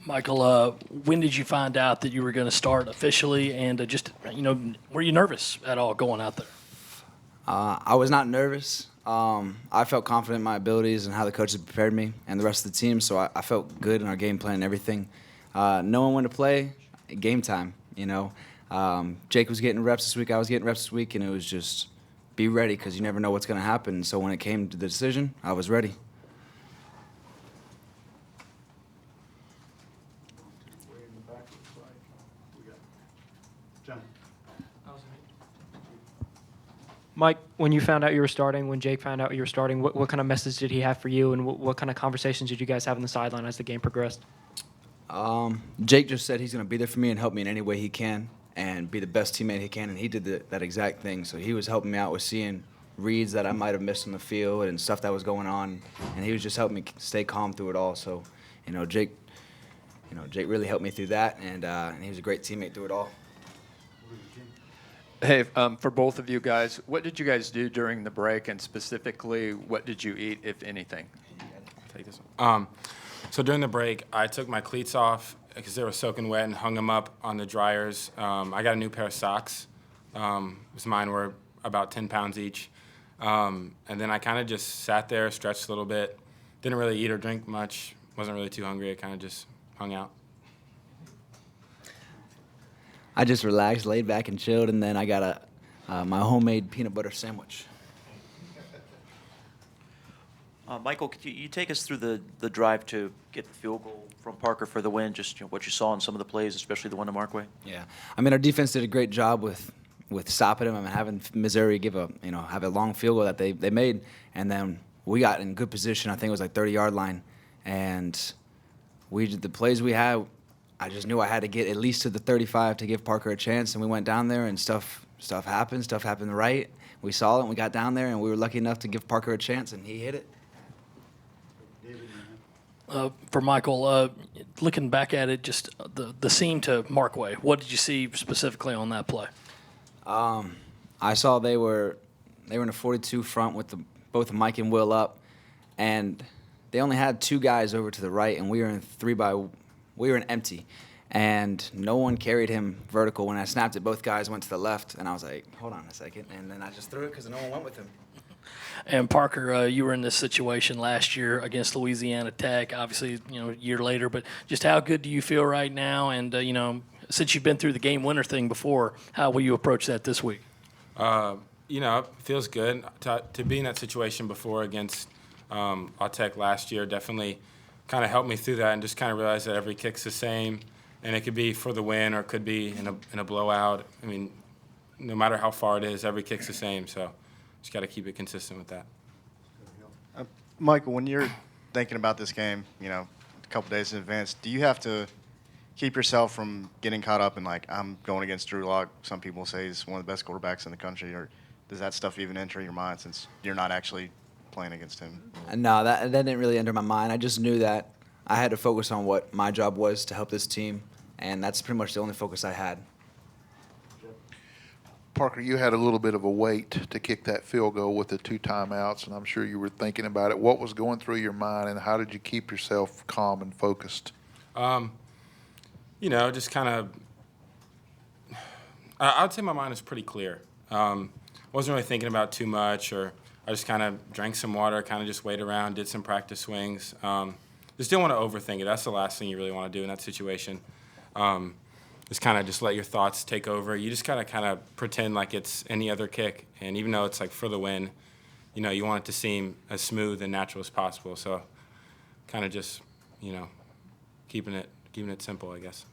Michael, when did you find out that you were going to start officially? And were you nervous at all going out there? I was not nervous. I felt confident in my abilities and how the coaches prepared me and the rest of the team, so I felt good in our game plan and everything. Knowing when to play, game time, Jake was getting reps this week, I was getting reps this week, and it was just be ready because you never know what's going to happen. So when it came to the decision, I was ready. Mike, when you found out you were starting, when Jake found out you were starting, what kind of message did he have for you, and what kind of conversations did you guys have on the sideline as the game progressed? Jake just said he's going to be there for me and help me in any way he can and be the best teammate he can, and he did that exact thing. So he was helping me out with seeing reads that I might have missed on the field and stuff that was going on, and he was just helping me stay calm through it all. So, Jake really helped me through that, and he was a great teammate through it all. Hey, for both of you guys, what did you guys do during the break, and specifically, what did you eat, if anything? Take this one. So during the break, I took my cleats off because they were soaking wet and hung them up on the dryers. I got a new pair of socks. Mine were about 10 pounds each. And then I kind of just sat there, stretched a little bit. Didn't really eat or drink much. Wasn't really too hungry. I kind of just hung out. I just relaxed, laid back, and chilled, and then I got my homemade peanut butter sandwich. Michael, could you take us through the drive to get the field goal from Parker for the win, just what you saw in some of the plays, especially the one to Markway? Yeah. Our defense did a great job with stopping him and having Missouri have a long field goal that they made, and then we got in good position. I think it was like 30-yard line, and the plays we had, I just knew I had to get at least to the 35 to give Parker a chance, and we went down there, and stuff happened. Stuff happened right. We saw it, and we got down there, and we were lucky enough to give Parker a chance, and he hit it. For Michael, looking back at it, just the seam to Markway, what did you see specifically on that play? I saw they were in a 42 front with both Mike and Will up, and they only had two guys over to the right, and we were in empty, and no one carried him vertical. When I snapped it, both guys went to the left, and I was like, hold on a second, and then I just threw it because no one went with him. And Parker, you were in this situation last year against Louisiana Tech, obviously, a year later, but just how good do you feel right now? And, since you've been through the game winner thing before, how will you approach that this week? It feels good to be in that situation before against Tech last year. Definitely kind of helped me through that and just kind of realize that every kick's the same, and it could be for the win or it could be in a blowout. I mean, no matter how far it is, every kick's the same, so just got to keep it consistent with that. Michael, when you're thinking about this game, a couple days in advance, do you have to keep yourself from getting caught up in, I'm going against Drew Lock? Some people say he's one of the best quarterbacks in the country. Or does that stuff even enter your mind since you're not actually playing against him? No, that didn't really enter my mind. I just knew that I had to focus on what my job was to help this team, and that's pretty much the only focus I had. Parker, you had a little bit of a wait to kick that field goal with the 2 timeouts, and I'm sure you were thinking about it. What was going through your mind, and how did you keep yourself calm and focused? Just kind of I would say my mind is pretty clear. Wasn't really thinking about too much, or I just kind of drank some water, kind of just waited around, did some practice swings. Just didn't want to overthink it. That's the last thing you really want to do in that situation. Just kind of just let your thoughts take over. You just got to kind of pretend like it's any other kick. And even though it's for the win, you want it to seem as smooth and natural as possible. So kind of just, keeping it simple, I guess.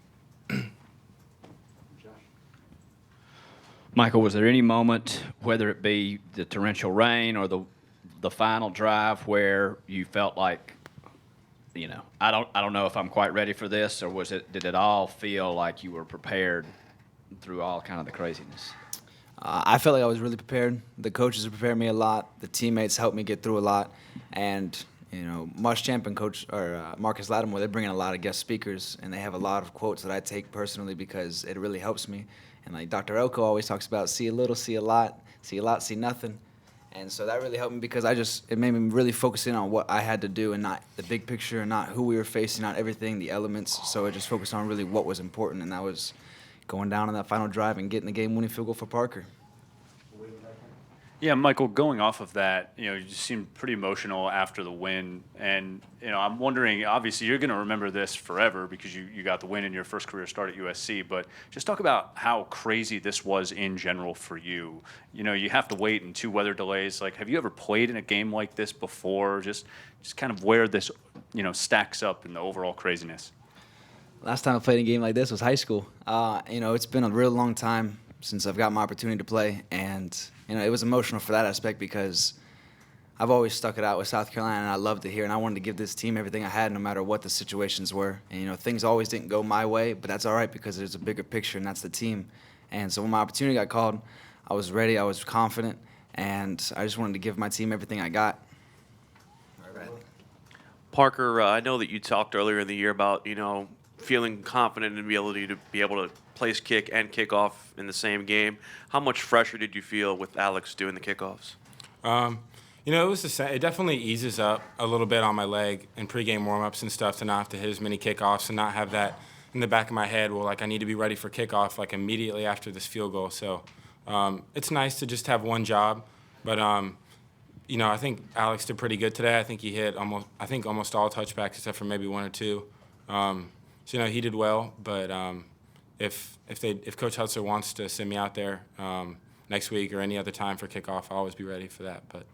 Michael, was there any moment, whether it be the torrential rain or the final drive, where you felt like, I don't know if I'm quite ready for this, or did it all feel like you were prepared through all kind of the craziness? I felt like I was really prepared. The coaches have prepared me a lot. The teammates helped me get through a lot, and Muschamp and Coach Marcus Lattimore, they bring in a lot of guest speakers, and they have a lot of quotes that I take personally because it really helps me. And Dr. Elko always talks about see a little, see a lot, see nothing. And so that really helped me because it made me really focus in on what I had to do and not the big picture and not who we were facing, not everything, the elements. So I just focused on really what was important, and that was going down on that final drive and getting the game-winning field goal for Parker. Yeah, Michael, going off of that, you just seemed pretty emotional after the win. And, I'm wondering, obviously, you're going to remember this forever because you got the win in your first career start at USC. But just talk about how crazy this was in general for you. You have to wait in 2 weather delays. Like, have you ever played in a game like this before? Just kind of where this, stacks up in the overall craziness. Last time I played a game like this was high school. It's been a real long time since I've got my opportunity to play, and it was emotional for that aspect because I've always stuck it out with South Carolina, and I loved it here, and I wanted to give this team everything I had no matter what the situations were. And things always didn't go my way, but that's all right because there's a bigger picture, and that's the team. And so when my opportunity got called, I was ready, I was confident, and I just wanted to give my team everything I got. Parker, I know that you talked earlier in the year about feeling confident in the ability to be able to place kick and kickoff in the same game. How much fresher did you feel with Alex doing the kickoffs? It was the same. It definitely eases up a little bit on my leg in pregame warmups and stuff to not have to hit as many kickoffs and not have that in the back of my head. Well, I need to be ready for kickoff immediately after this field goal. So it's nice to just have one job, but I think Alex did pretty good today. I think he hit almost all touchbacks except for maybe 1 or 2. So he did well, but if Coach Hutzler wants to send me out there next week or any other time for kickoff, I'll always be ready for that. But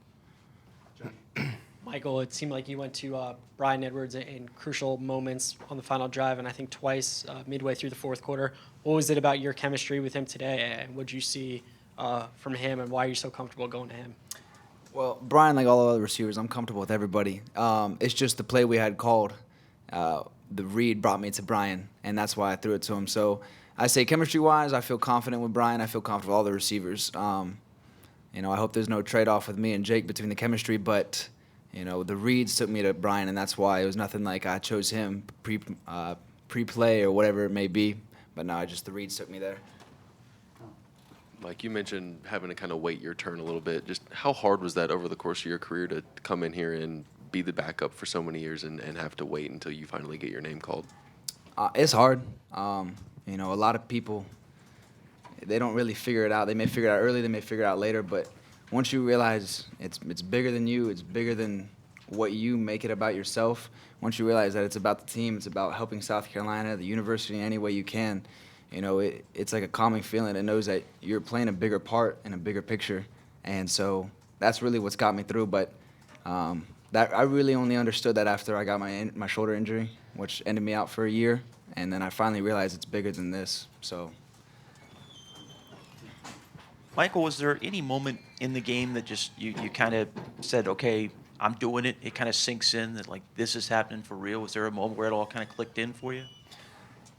Michael, it seemed like you went to Brian Edwards in crucial moments on the final drive, and I think twice midway through the fourth quarter. What was it about your chemistry with him today, and what did you see from him, and why are you so comfortable going to him? Well, Brian, like all the other receivers, I'm comfortable with everybody. It's just the play we had called. The read brought me to Brian, and that's why I threw it to him. So I say chemistry-wise, I feel confident with Brian. I feel confident with all the receivers. I hope there's no trade-off with me and Jake between the chemistry, but, the reads took me to Brian, and that's why it was nothing like I chose him pre-play or whatever it may be. But no, the reads took me there. Mike, you mentioned having to kind of wait your turn a little bit. Just how hard was that over the course of your career to come in here and be the backup for so many years and have to wait until you finally get your name called? It's hard. A lot of people, they don't really figure it out. They may figure it out early, they may figure it out later, but once you realize it's bigger than you, it's bigger than what you make it about yourself, once you realize that it's about the team, it's about helping South Carolina, the university in any way you can, it's like a calming feeling. It knows that you're playing a bigger part in a bigger picture. And so that's really what's got me through. But that I really only understood that after I got my shoulder injury, which ended me out for a year. And then I finally realized it's bigger than this. So, Michael, was there any moment in the game that just you kind of said, okay, I'm doing it? It kind of sinks in that, this is happening for real? Was there a moment where it all kind of clicked in for you?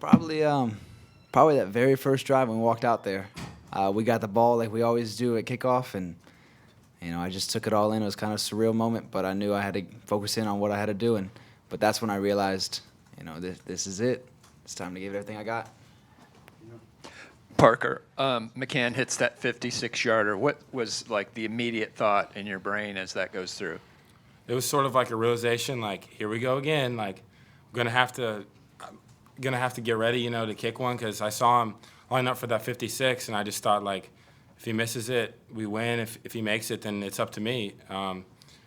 Probably that very first drive when we walked out there. We got the ball like we always do at kickoff, and I just took it all in. It was kind of a surreal moment, but I knew I had to focus in on what I had to do. But that's when I realized, this is it. It's time to give it everything I got. Parker, McCann hits that 56-yarder. What was the immediate thought in your brain as that goes through? it was sort of like a realization, here we go again. I'm gonna have to get ready, to kick one, because I saw him line up for that 56, and I just thought, if he misses it, we win. If he makes it, then it's up to me.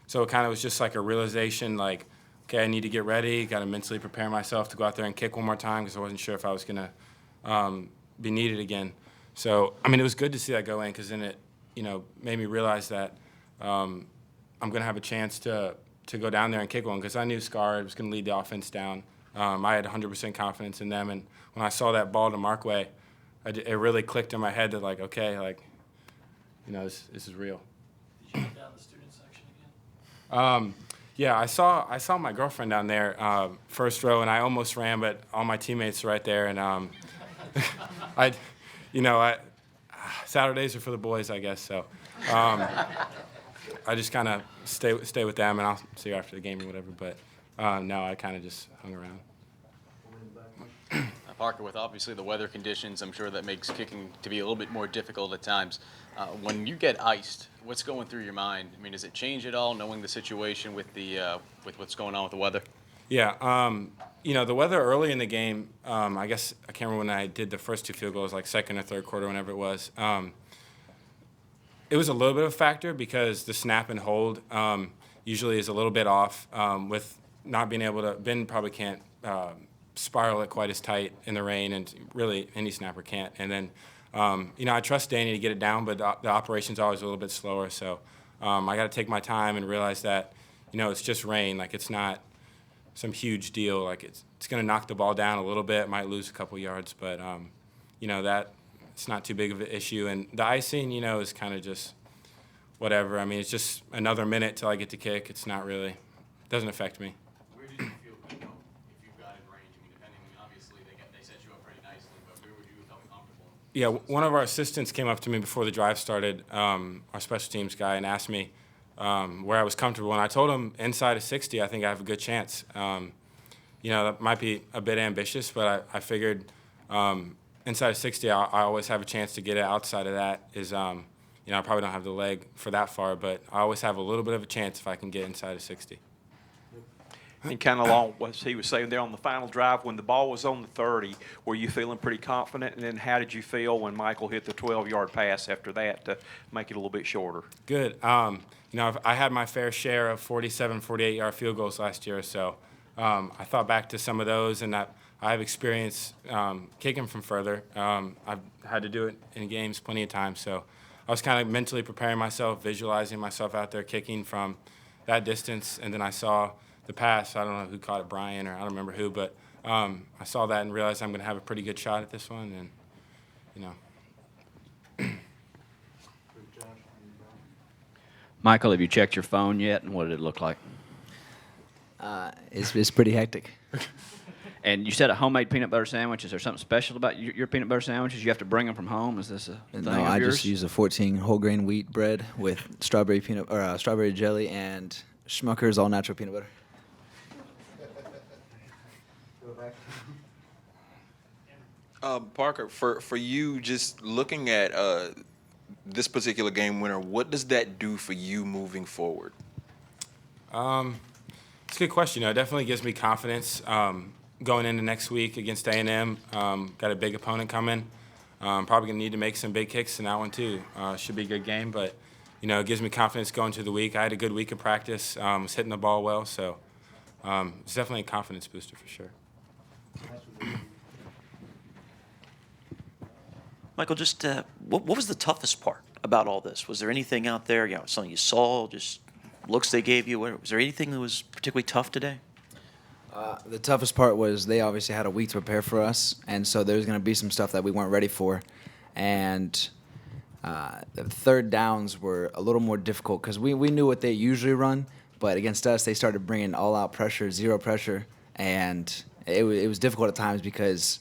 So it kind of was just like a realization, okay, I need to get ready, got to mentally prepare myself to go out there and kick one more time, because I wasn't sure if I was going to be needed again. So, it was good to see that go in, because then it, made me realize that I'm going to have a chance to go down there and kick one, because I knew Scar was going to lead the offense down. I had 100% confidence in them, and when I saw that ball to Markway, it really clicked in my head that, okay, this is real. Did you get down the student section again? Yeah, I saw my girlfriend down there, first row, and I almost ran, but all my teammates were right there, and Saturdays are for the boys, I guess. So I just kind of stay with them, and I'll see you after the game or whatever. But no, I kind of just hung around. Parker, with obviously the weather conditions, I'm sure that makes kicking to be a little bit more difficult at times. When you get iced, what's going through your mind? I mean, does it change at all, knowing the situation with with what's going on with the weather? Yeah, the weather early in the game, I guess I can't remember when I did the first 2 field goals, like second or third quarter, whenever it was. It was a little bit of a factor because the snap and hold usually is a little bit off with not being able to. Ben probably can't spiral it quite as tight in the rain, and really any snapper can't. And then, I trust Danny to get it down, but the operation's always a little bit slower. So I got to take my time and realize that, it's just rain. Like, it's not some huge deal. Like, it's going to knock the ball down a little bit, might lose a couple yards, but that it's not too big of an issue. And the icing, is kind of just whatever. I mean, it's just another minute till I get to kick. It's not really, doesn't affect me. Where did you feel, if you've got in range? I mean, obviously they set you up pretty nicely, but where would you have felt comfortable? Yeah, one of our assistants came up to me before the drive started, our special teams guy, and asked me where I was comfortable. And I told him inside of 60, I think I have a good chance. That might be a bit ambitious, but I figured inside of 60, I always have a chance to get it. Outside of that is, I probably don't have the leg for that far, but I always have a little bit of a chance if I can get inside of 60. And kind of along what he was saying there on the final drive, when the ball was on the 30, were you feeling pretty confident? And then how did you feel when Michael hit the 12-yard pass after that to make it a little bit shorter? Good. I had my fair share of 47, 48-yard field goals last year, so I thought back to some of those, and I have experience kicking from further. I've had to do it in games plenty of times, so I was kind of mentally preparing myself, visualizing myself out there kicking from that distance, and then I saw the pass. I don't know who caught it, Brian, or I don't remember who, but I saw that and realized I'm going to have a pretty good shot at this one, and Michael, have you checked your phone yet, and what did it look like? It's pretty hectic. And you said a homemade peanut butter sandwich. Is there something special about your peanut butter sandwiches? You have to bring them from home? Is this a thing No, of I yours? just use a 14 whole grain wheat bread with strawberry jelly and Schmucker's all natural peanut butter. Parker, for you, just looking at this particular game winner, what does that do for you moving forward? it's a good question. It definitely gives me confidence going into next week against A&M. Got a big opponent coming. Probably going to need to make some big kicks in that one too. Should be a good game, but it gives me confidence going to the week. I had a good week of practice. Was hitting the ball well, so it's definitely a confidence booster for sure. Michael, just what was the toughest part about all this? Was there anything out there, something you saw, just looks they gave you? Was there anything that was particularly tough today? The toughest part was they obviously had a week to prepare for us, and so there's going to be some stuff that we weren't ready for. And the third downs were a little more difficult because we knew what they usually run, but against us they started bringing all-out pressure, zero pressure, and it was difficult at times because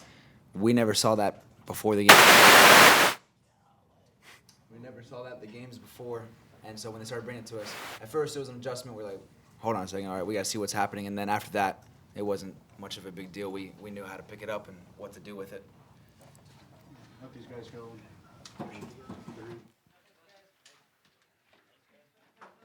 we never saw that before the game. We never saw that the games before, and so when they started bringing it to us, at first it was an adjustment. We're like, hold on a second, all right, we got to see what's happening, and then after that, it wasn't much of a big deal. We knew how to pick it up and what to do with it. Let these guys go.